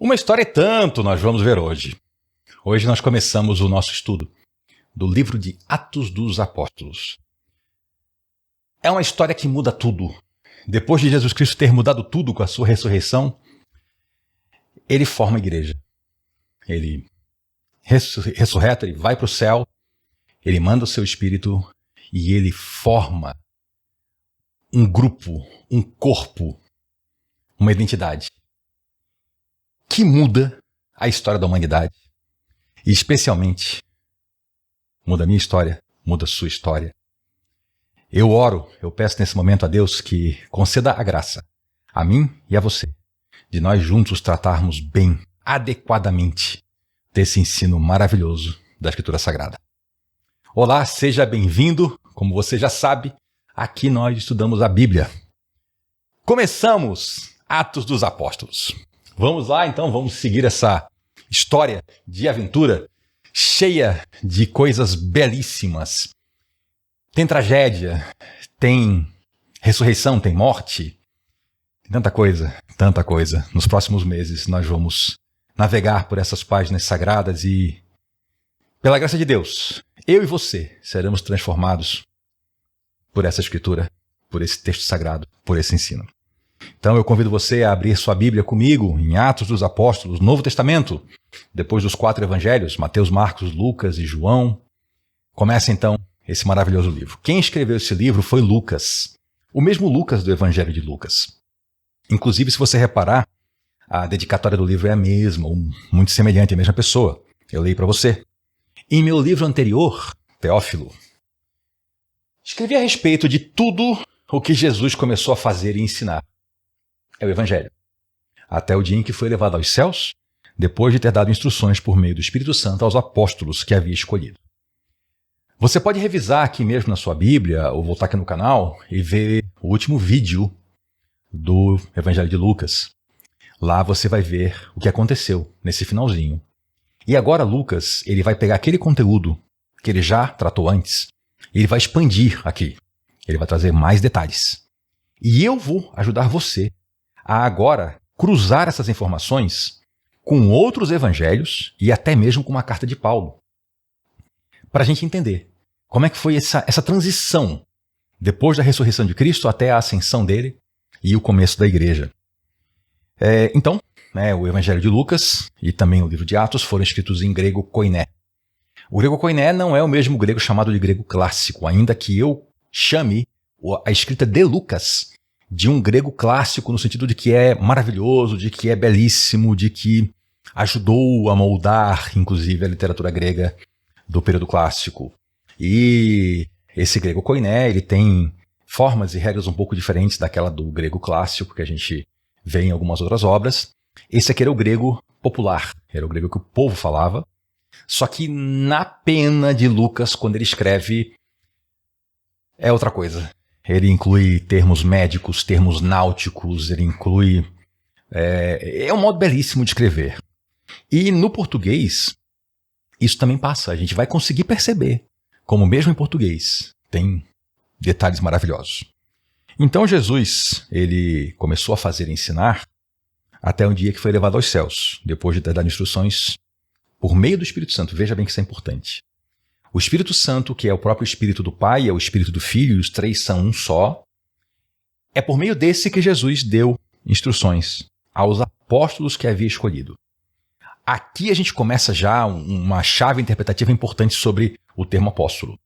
Uma história e tanto nós vamos ver hoje. Hoje nós começamos o nosso estudo do livro de Atos dos Apóstolos. É uma história que muda tudo. Depois de Jesus Cristo ter mudado tudo com a sua ressurreição, ele forma a igreja. Ele ressurreta, ele vai para o céu, ele manda o seu espírito e ele forma um grupo, um corpo, uma identidade que muda a história da humanidade e especialmente muda a minha história, muda a sua história. Eu oro, eu peço nesse momento a Deus que conceda a graça a mim e a você de nós juntos tratarmos bem, adequadamente desse ensino maravilhoso da Escritura Sagrada. Olá, seja bem-vindo. Como você já sabe, aqui nós estudamos a Bíblia. Começamos Atos dos Apóstolos. Vamos lá, então, vamos seguir essa história de aventura cheia de coisas belíssimas. Tem tragédia, tem ressurreição, tem morte, tem tanta coisa. Nos próximos meses nós vamos navegar por essas páginas sagradas e, pela graça de Deus, eu e você seremos transformados por essa escritura, por esse texto sagrado, por esse ensino. Então eu convido você a abrir sua Bíblia comigo em Atos dos Apóstolos, Novo Testamento, depois dos 4 evangelhos, Mateus, Marcos, Lucas e João. Começa então esse maravilhoso livro. Quem escreveu esse livro foi Lucas, o mesmo Lucas do Evangelho de Lucas. Inclusive, se você reparar, a dedicatória do livro é a mesma, ou muito semelhante, a mesma pessoa. Eu leio para você. Em meu livro anterior, Teófilo, escrevi a respeito de tudo o que Jesus começou a fazer e ensinar. É o Evangelho. Até o dia em que foi levado aos céus, depois de ter dado instruções por meio do Espírito Santo aos apóstolos que havia escolhido. Você pode revisar aqui mesmo na sua Bíblia, ou voltar aqui no canal e ver o último vídeo do Evangelho de Lucas. Lá você vai ver o que aconteceu nesse finalzinho. E agora Lucas, ele vai pegar aquele conteúdo que ele já tratou antes, e ele vai expandir aqui. Ele vai trazer mais detalhes. E eu vou ajudar você a agora cruzar essas informações com outros evangelhos e até mesmo com uma carta de Paulo, para a gente entender como é que foi essa transição depois da ressurreição de Cristo até a ascensão dele e o começo da igreja. Então, o Evangelho de Lucas e também o livro de Atos foram escritos em grego koiné. O grego koiné não é o mesmo grego chamado de grego clássico, ainda que eu chame a escrita de Lucas de um grego clássico no sentido de que é maravilhoso, de que é belíssimo, de que ajudou a moldar, inclusive, a literatura grega do período clássico. E esse grego koiné, ele tem formas e regras um pouco diferentes daquela do grego clássico que a gente vê em algumas outras obras. Esse aqui era o grego popular, era o grego que o povo falava, só que na pena de Lucas, quando ele escreve, é outra coisa. Ele inclui termos médicos, termos náuticos, ele inclui... É um modo belíssimo de escrever. E no português, isso também passa. A gente vai conseguir perceber como mesmo em português tem detalhes maravilhosos. Então Jesus, ele começou a fazer e ensinar até um dia que foi levado aos céus, depois de ter dado instruções por meio do Espírito Santo. Veja bem que isso é importante. O Espírito Santo, que é o próprio Espírito do Pai, é o Espírito do Filho, e os três são um só. É por meio desse que Jesus deu instruções aos apóstolos que havia escolhido. Aqui a gente começa já uma chave interpretativa importante sobre o termo apóstolo.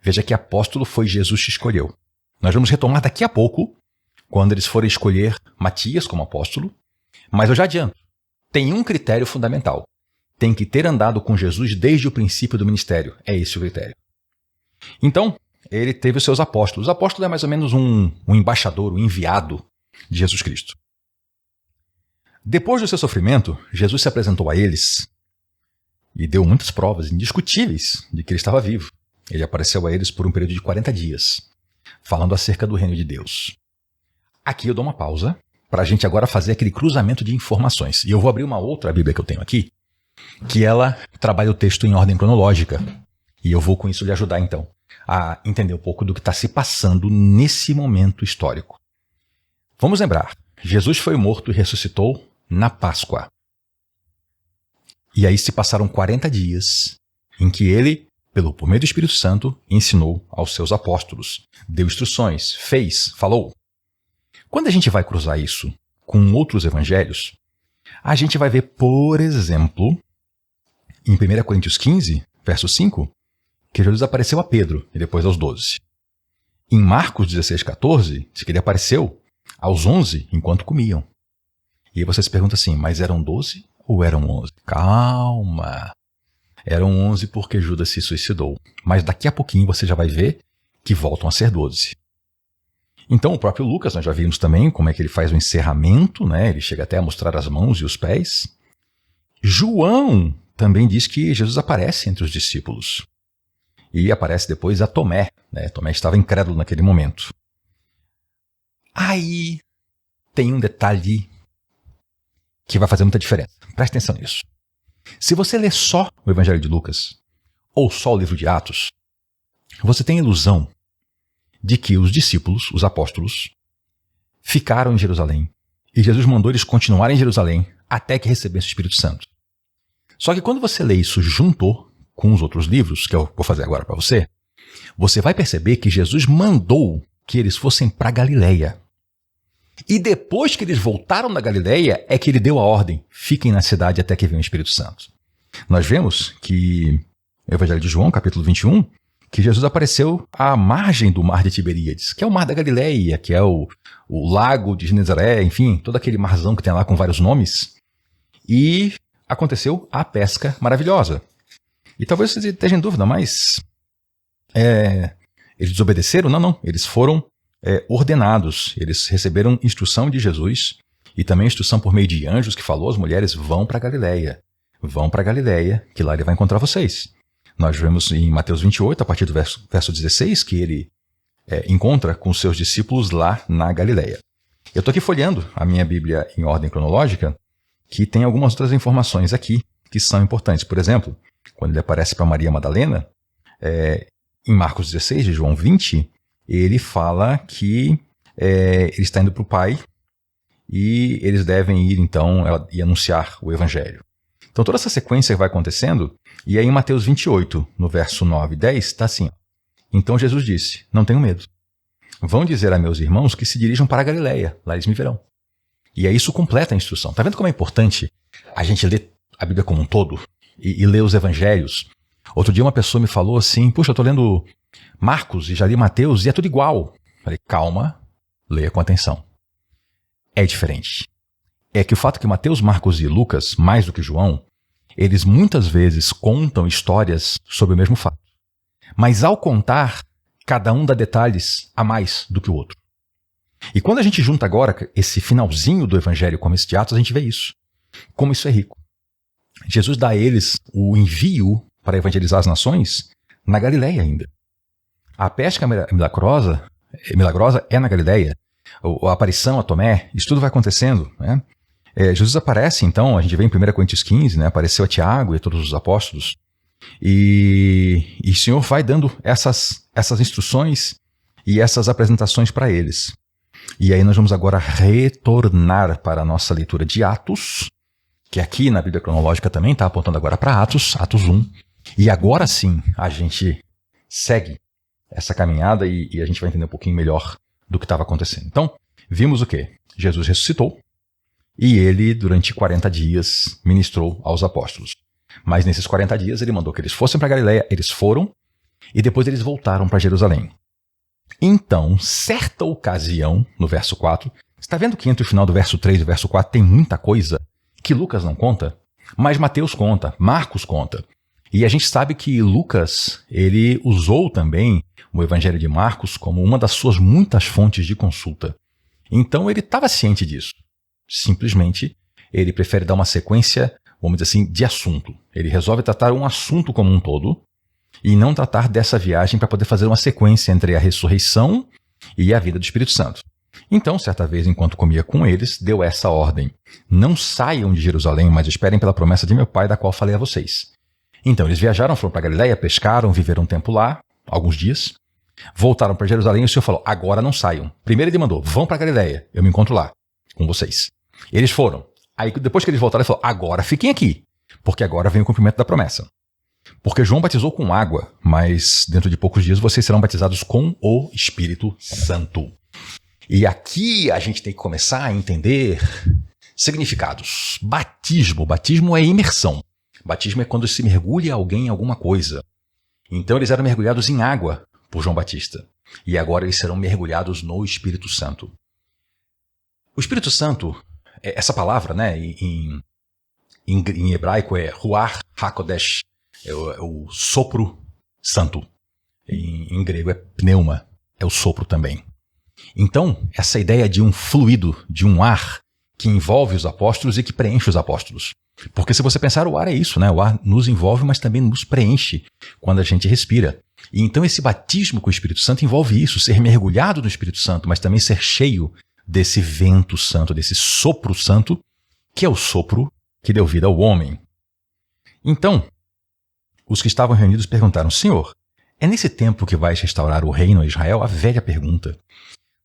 Veja que apóstolo foi Jesus que escolheu. Nós vamos retomar daqui a pouco, quando eles forem escolher Matias como apóstolo, mas eu já adianto, tem um critério fundamental. Tem que ter andado com Jesus desde o princípio do ministério. É esse o critério. Então, ele teve os seus apóstolos. O apóstolo é mais ou menos um embaixador, um enviado de Jesus Cristo. Depois do seu sofrimento, Jesus se apresentou a eles e deu muitas provas indiscutíveis de que ele estava vivo. Ele apareceu a eles por um período de 40 dias, falando acerca do reino de Deus. Aqui eu dou uma pausa para a gente agora fazer aquele cruzamento de informações. E eu vou abrir uma outra Bíblia que eu tenho aqui, que ela trabalha o texto em ordem cronológica. E eu vou com isso lhe ajudar, então, a entender um pouco do que está se passando nesse momento histórico. Vamos lembrar, Jesus foi morto e ressuscitou na Páscoa. E aí se passaram 40 dias em que ele, por meio do Espírito Santo, ensinou aos seus apóstolos, deu instruções, fez, falou. Quando a gente vai cruzar isso com outros evangelhos, a gente vai ver, por exemplo, em 1 Coríntios 15, verso 5, que Jesus apareceu a Pedro e depois aos 12. Em Marcos 16, 14, diz que ele apareceu aos 11 enquanto comiam. E aí você se pergunta assim, mas eram 12 ou eram 11? Calma! Eram 11 porque Judas se suicidou. Mas daqui a pouquinho você já vai ver que voltam a ser 12. Então o próprio Lucas, nós já vimos também como é que ele faz o encerramento, né? Ele chega até a mostrar as mãos e os pés. João também diz que Jesus aparece entre os discípulos. E aparece depois a Tomé, né? Tomé estava incrédulo naquele momento. Aí tem um detalhe que vai fazer muita diferença. Preste atenção nisso. Se você ler só o Evangelho de Lucas, ou só o livro de Atos, você tem a ilusão de que os discípulos, os apóstolos, ficaram em Jerusalém. E Jesus mandou eles continuarem em Jerusalém até que recebessem o Espírito Santo. Só que quando você lê isso junto com os outros livros, que eu vou fazer agora para você, você vai perceber que Jesus mandou que eles fossem para Galileia. E depois que eles voltaram da Galileia, é que ele deu a ordem, fiquem na cidade até que venha o Espírito Santo. Nós vemos que, no Evangelho de João, capítulo 21, que Jesus apareceu à margem do mar de Tiberíades, que é o mar da Galileia, que é o lago de Genezaré, enfim, todo aquele marzão que tem lá com vários nomes. E aconteceu a pesca maravilhosa. E talvez você esteja em dúvida, mas eles desobedeceram? Não. Eles foram ordenados. Eles receberam instrução de Jesus e também instrução por meio de anjos que falou às mulheres, vão para Galileia. Vão para Galileia, que lá ele vai encontrar vocês. Nós vemos em Mateus 28, a partir do verso 16, que ele encontra com os seus discípulos lá na Galileia. Eu estou aqui folheando a minha Bíblia em ordem cronológica, que tem algumas outras informações aqui que são importantes. Por exemplo, quando ele aparece para Maria Madalena, em Marcos 16, de João 20, ele fala que ele está indo para o Pai e eles devem ir, então, e anunciar o Evangelho. Então, toda essa sequência vai acontecendo, e aí em Mateus 28, no verso 9 e 10, está assim. Então Jesus disse, não tenham medo. Vão dizer a meus irmãos que se dirijam para a Galileia, lá eles me verão. E aí isso completa a instrução. Está vendo como é importante a gente ler a Bíblia como um todo e ler os Evangelhos? Outro dia uma pessoa me falou assim, puxa, eu estou lendo Marcos e já li Mateus e é tudo igual. Falei, calma, leia com atenção. É diferente. É que o fato que Mateus, Marcos e Lucas, mais do que João, eles muitas vezes contam histórias sobre o mesmo fato. Mas ao contar, cada um dá detalhes a mais do que o outro. E quando a gente junta agora esse finalzinho do Evangelho como esse de Atos, a gente vê isso. Como isso é rico. Jesus dá a eles o envio para evangelizar as nações na Galileia ainda. A pesca milagrosa é na Galileia. A aparição a Tomé, isso tudo vai acontecendo, né? Jesus aparece, então, a gente vê em 1 Coríntios 15, né, apareceu a Tiago e a todos os apóstolos, e o Senhor vai dando essas instruções e essas apresentações para eles. E aí nós vamos agora retornar para a nossa leitura de Atos, que aqui na Bíblia cronológica também está apontando agora para Atos 1, e agora sim a gente segue essa caminhada e a gente vai entender um pouquinho melhor do que estava acontecendo. Então, vimos o quê? Jesus ressuscitou, e ele, durante 40 dias, ministrou aos apóstolos. Mas nesses 40 dias, ele mandou que eles fossem para Galileia, eles foram, e depois eles voltaram para Jerusalém. Então, certa ocasião, no verso 4, você está vendo que entre o final do verso 3 e o verso 4 tem muita coisa que Lucas não conta, mas Mateus conta, Marcos conta. E a gente sabe que Lucas, ele usou também o Evangelho de Marcos como uma das suas muitas fontes de consulta. Então, ele estava ciente disso. Simplesmente, ele prefere dar uma sequência, vamos dizer assim, de assunto. Ele resolve tratar um assunto como um todo e não tratar dessa viagem para poder fazer uma sequência entre a ressurreição e a vida do Espírito Santo. Então, certa vez, enquanto comia com eles, deu essa ordem. Não saiam de Jerusalém, mas esperem pela promessa de meu Pai, da qual falei a vocês. Então, eles viajaram, foram para Galileia, pescaram, viveram um tempo lá, alguns dias. Voltaram para Jerusalém e o Senhor falou, agora não saiam. Primeiro ele mandou, vão para Galileia, eu me encontro lá, com vocês. Eles foram. Aí depois que eles voltaram, ele falou, agora fiquem aqui. Porque agora vem o cumprimento da promessa. Porque João batizou com água, mas dentro de poucos dias vocês serão batizados com o Espírito Santo. E aqui a gente tem que começar a entender significados. Batismo. Batismo é imersão. Batismo é quando se mergulha alguém em alguma coisa. Então eles eram mergulhados em água por João Batista. E agora eles serão mergulhados no Espírito Santo. O Espírito Santo, essa palavra, né, em hebraico é Ruach HaKodesh, é o sopro santo. Em grego é pneuma, é o sopro também. Então, essa ideia de um fluido, de um ar que envolve os apóstolos e que preenche os apóstolos. Porque se você pensar, o ar é isso, né? O ar nos envolve, mas também nos preenche quando a gente respira. E então esse batismo com o Espírito Santo envolve isso, ser mergulhado no Espírito Santo, mas também ser cheio desse vento santo, desse sopro santo, que é o sopro que deu vida ao homem. Então, os que estavam reunidos perguntaram: Senhor, é nesse tempo que vais restaurar o reino a Israel? A velha pergunta.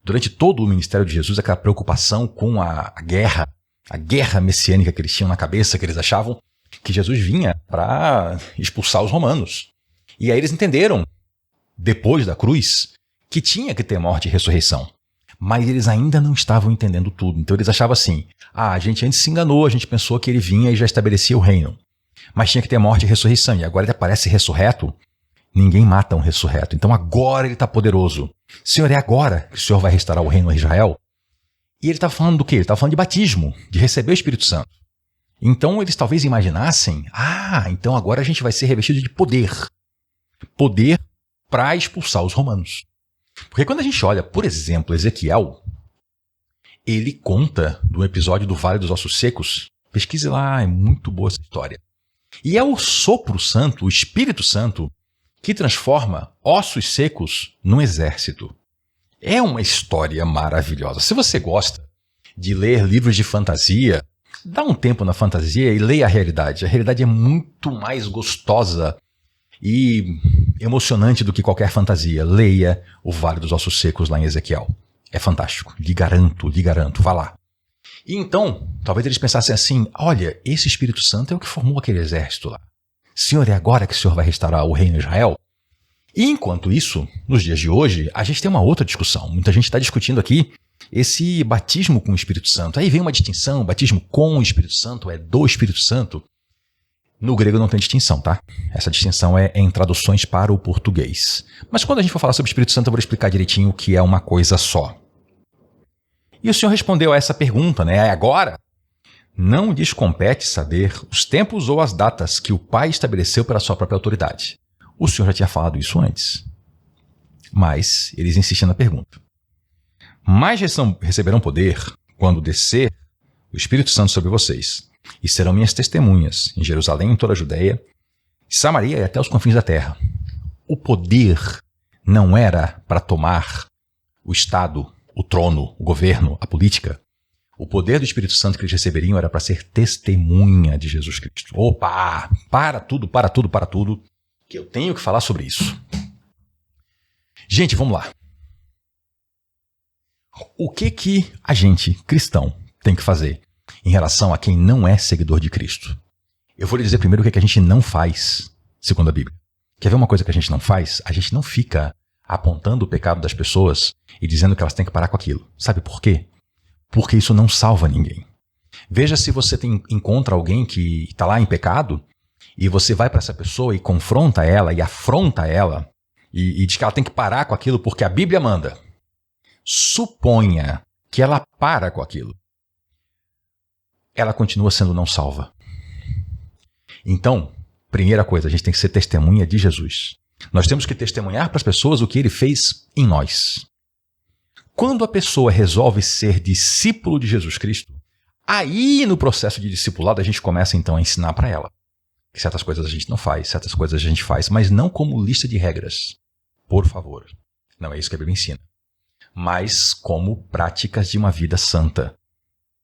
Durante todo o ministério de Jesus, aquela preocupação com a guerra messiânica que eles tinham na cabeça, que eles achavam que Jesus vinha para expulsar os romanos. E aí eles entenderam, depois da cruz, que tinha que ter morte e ressurreição. Mas eles ainda não estavam entendendo tudo. Então eles achavam assim: a gente antes se enganou, a gente pensou que ele vinha e já estabelecia o reino. Mas tinha que ter morte e ressurreição. E agora ele aparece ressurreto. Ninguém mata um ressurreto. Então agora ele está poderoso. Senhor, é agora que o Senhor vai restaurar o reino a Israel? E ele está falando do quê? Ele está falando de batismo, de receber o Espírito Santo. Então eles talvez imaginassem: então agora a gente vai ser revestido de poder. Poder para expulsar os romanos. Porque quando a gente olha, por exemplo, Ezequiel, ele conta do episódio do Vale dos Ossos Secos. Pesquise lá, é muito boa essa história. E é o sopro santo, o Espírito Santo, que transforma ossos secos num exército. É uma história maravilhosa. Se você gosta de ler livros de fantasia, dá um tempo na fantasia e leia a realidade. A realidade é muito mais gostosa e emocionante do que qualquer fantasia. Leia o Vale dos Ossos Secos lá em Ezequiel. É fantástico. Lhe garanto. Vá lá. E então, talvez eles pensassem assim: olha, esse Espírito Santo é o que formou aquele exército lá. Senhor, é agora que o Senhor vai restaurar o reino de Israel? E enquanto isso, nos dias de hoje, a gente tem uma outra discussão. Muita gente está discutindo aqui esse batismo com o Espírito Santo. Aí vem uma distinção: o batismo com o Espírito Santo é do Espírito Santo. No grego não tem distinção, tá? Essa distinção é em traduções para o português. Mas quando a gente for falar sobre o Espírito Santo, eu vou explicar direitinho que é uma coisa só. E o Senhor respondeu a essa pergunta, né? Agora, não lhes compete saber os tempos ou as datas que o Pai estabeleceu pela sua própria autoridade. O Senhor já tinha falado isso antes. Mas eles insistem na pergunta. Mas receberão poder quando descer o Espírito Santo sobre vocês, e serão minhas testemunhas em Jerusalém, em toda a Judéia, Samaria e até os confins da terra. O poder não era para tomar o Estado, o trono, o governo, a política. O poder do Espírito Santo que eles receberiam era para ser testemunha de Jesus Cristo. Opa! Para tudo, que eu tenho que falar sobre isso. Gente, vamos lá. O que a gente, cristão, tem que fazer em relação a quem não é seguidor de Cristo? Eu vou lhe dizer primeiro o que a gente não faz, segundo a Bíblia. Quer ver uma coisa que a gente não faz? A gente não fica apontando o pecado das pessoas e dizendo que elas têm que parar com aquilo. Sabe por quê? Porque isso não salva ninguém. Veja se você encontra alguém que está lá em pecado e você vai para essa pessoa e confronta ela e afronta ela e diz que ela tem que parar com aquilo porque a Bíblia manda. Suponha que ela para com aquilo. Ela continua sendo não salva. Então, primeira coisa, a gente tem que ser testemunha de Jesus. Nós temos que testemunhar para as pessoas o que ele fez em nós. Quando a pessoa resolve ser discípulo de Jesus Cristo, aí no processo de discipulado a gente começa então a ensinar para ela que certas coisas a gente não faz, certas coisas a gente faz, mas não como lista de regras. Por favor. Não é isso que a Bíblia ensina. Mas como práticas de uma vida santa.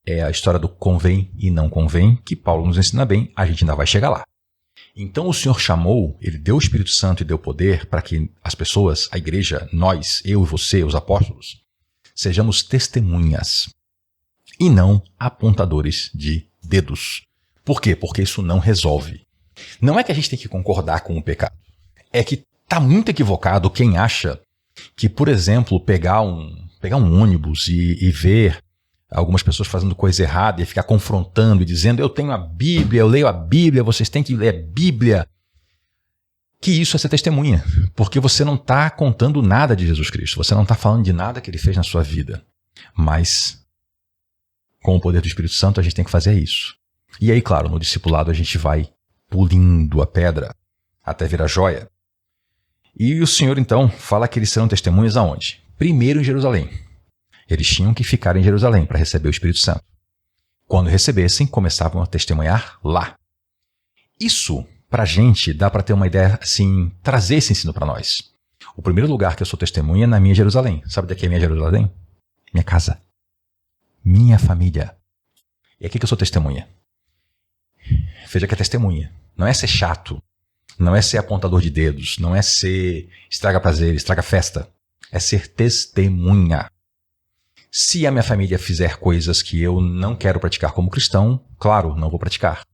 É a história do convém e não convém, que Paulo nos ensina bem, a gente ainda vai chegar lá. Então o Senhor chamou, ele deu o Espírito Santo e deu poder para que as pessoas, a igreja, nós, eu e você, os apóstolos, sejamos testemunhas e não apontadores de dedos. Por quê? Porque isso não resolve. Não é que a gente tem que concordar com o pecado. É que está muito equivocado quem acha que, por exemplo, pegar um ônibus e ver algumas pessoas fazendo coisa errada e ficar confrontando e dizendo: eu tenho a Bíblia, eu leio a Bíblia, vocês têm que ler a Bíblia. Que isso é ser testemunha. Porque você não está contando nada de Jesus Cristo. Você não está falando de nada que ele fez na sua vida. Mas, com o poder do Espírito Santo, a gente tem que fazer isso. E aí, claro, no discipulado a gente vai pulindo a pedra até virar joia. E o Senhor, então, fala que eles serão testemunhas aonde? Primeiro em Jerusalém. Eles tinham que ficar em Jerusalém para receber o Espírito Santo. Quando recebessem, começavam a testemunhar lá. Isso, para a gente, dá para ter uma ideia, assim, trazer esse ensino para nós. O primeiro lugar que eu sou testemunha é na minha Jerusalém. Sabe daqui é minha Jerusalém? Minha casa. Minha família. E aqui que eu sou testemunha. Veja que é testemunha. Não é ser chato. Não é ser apontador de dedos. Não é ser estraga prazer, estraga festa. É ser testemunha. Se a minha família fizer coisas que eu não quero praticar como cristão, claro, não vou praticar.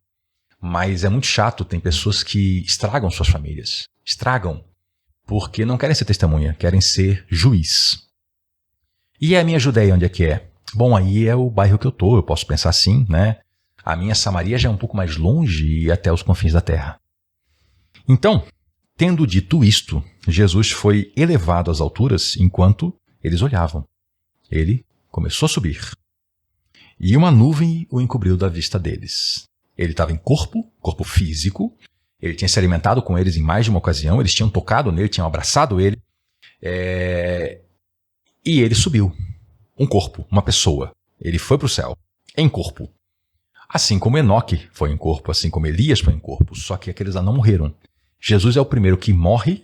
Mas é muito chato, tem pessoas que estragam suas famílias. Estragam. Porque não querem ser testemunha, querem ser juiz. E a minha Judeia, onde é que é? Bom, aí é o bairro que eu posso pensar assim, né? A minha Samaria já é um pouco mais longe e até os confins da terra. Então, tendo dito isto, Jesus foi elevado às alturas enquanto eles olhavam. Ele começou a subir. E uma nuvem o encobriu da vista deles. Ele estava em corpo físico. Ele tinha se alimentado com eles em mais de uma ocasião. Eles tinham tocado nele, tinham abraçado ele. E ele subiu. Um corpo, uma pessoa. Ele foi para o céu, em corpo. Assim como Enoque foi em corpo, assim como Elias foi em corpo. Só que aqueles lá não morreram. Jesus é o primeiro que morre,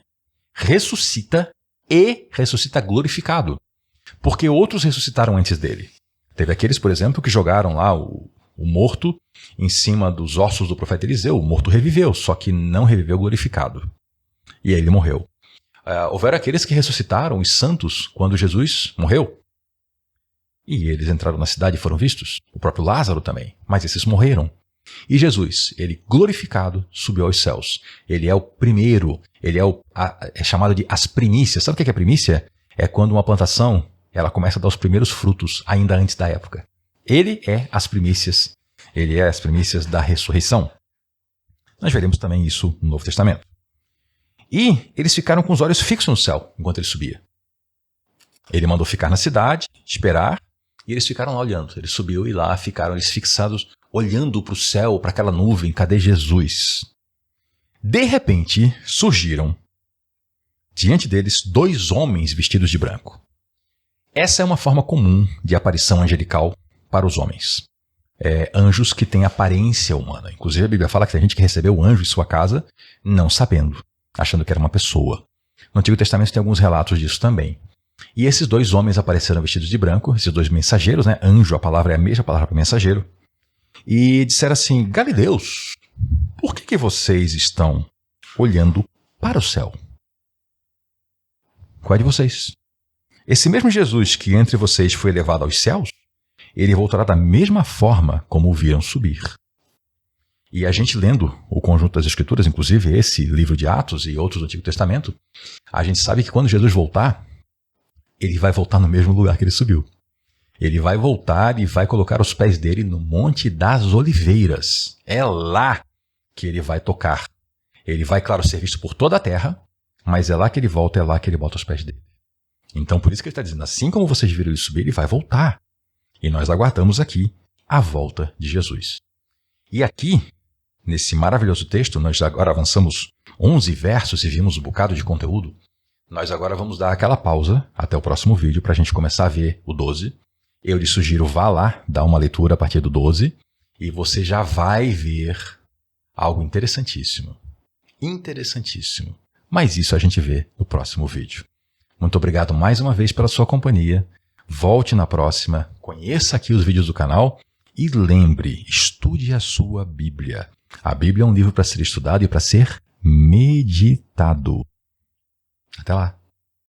ressuscita e ressuscita glorificado. Porque outros ressuscitaram antes dele. Teve aqueles, por exemplo, que jogaram lá o morto em cima dos ossos do profeta Eliseu. O morto reviveu, só que não reviveu glorificado. E aí ele morreu. Houveram aqueles que ressuscitaram os santos quando Jesus morreu. E eles entraram na cidade e foram vistos. O próprio Lázaro também. Mas esses morreram. E Jesus, ele glorificado, subiu aos céus. Ele é o primeiro. Ele é chamado de as primícias. Sabe o que é primícia? É quando uma plantação ela começa a dar os primeiros frutos, ainda antes da época. Ele é as primícias. Ele é as primícias da ressurreição. Nós veremos também isso no Novo Testamento. E eles ficaram com os olhos fixos no céu, enquanto ele subia. Ele mandou ficar na cidade, esperar, e eles ficaram lá olhando. Ele subiu e lá ficaram eles fixados, olhando para o céu, para aquela nuvem. Cadê Jesus? De repente, surgiram diante deles 2 homens vestidos de branco. Essa é uma forma comum de aparição angelical para os homens. Anjos que têm aparência humana. Inclusive a Bíblia fala que tem gente que recebeu o anjo em sua casa não sabendo, achando que era uma pessoa. No Antigo Testamento tem alguns relatos disso também. E esses 2 homens apareceram vestidos de branco, esses 2 mensageiros, né? Anjo, a palavra é a mesma palavra para mensageiro. E disseram assim: Galileus, por que vocês estão olhando para o céu? Qual é de vocês? Esse mesmo Jesus que entre vocês foi elevado aos céus, ele voltará da mesma forma como o viram subir. E a gente lendo o conjunto das Escrituras, inclusive esse livro de Atos e outros do Antigo Testamento, a gente sabe que quando Jesus voltar, ele vai voltar no mesmo lugar que ele subiu. Ele vai voltar e vai colocar os pés dele no Monte das Oliveiras. É lá que ele vai tocar. Ele vai, claro, ser visto por toda a terra, mas é lá que ele volta, é lá que ele bota os pés dele. Então, por isso que ele está dizendo, assim como vocês viram ele subir, ele vai voltar. E nós aguardamos aqui a volta de Jesus. E aqui, nesse maravilhoso texto, nós agora avançamos 11 versos e vimos um bocado de conteúdo. Nós agora vamos dar aquela pausa até o próximo vídeo para a gente começar a ver o 12. Eu lhe sugiro, vá lá, dá uma leitura a partir do 12 e você já vai ver algo interessantíssimo. Interessantíssimo. Mas isso a gente vê no próximo vídeo. Muito obrigado mais uma vez pela sua companhia. Volte na próxima, conheça aqui os vídeos do canal e lembre, estude a sua Bíblia. A Bíblia é um livro para ser estudado e para ser meditado. Até lá!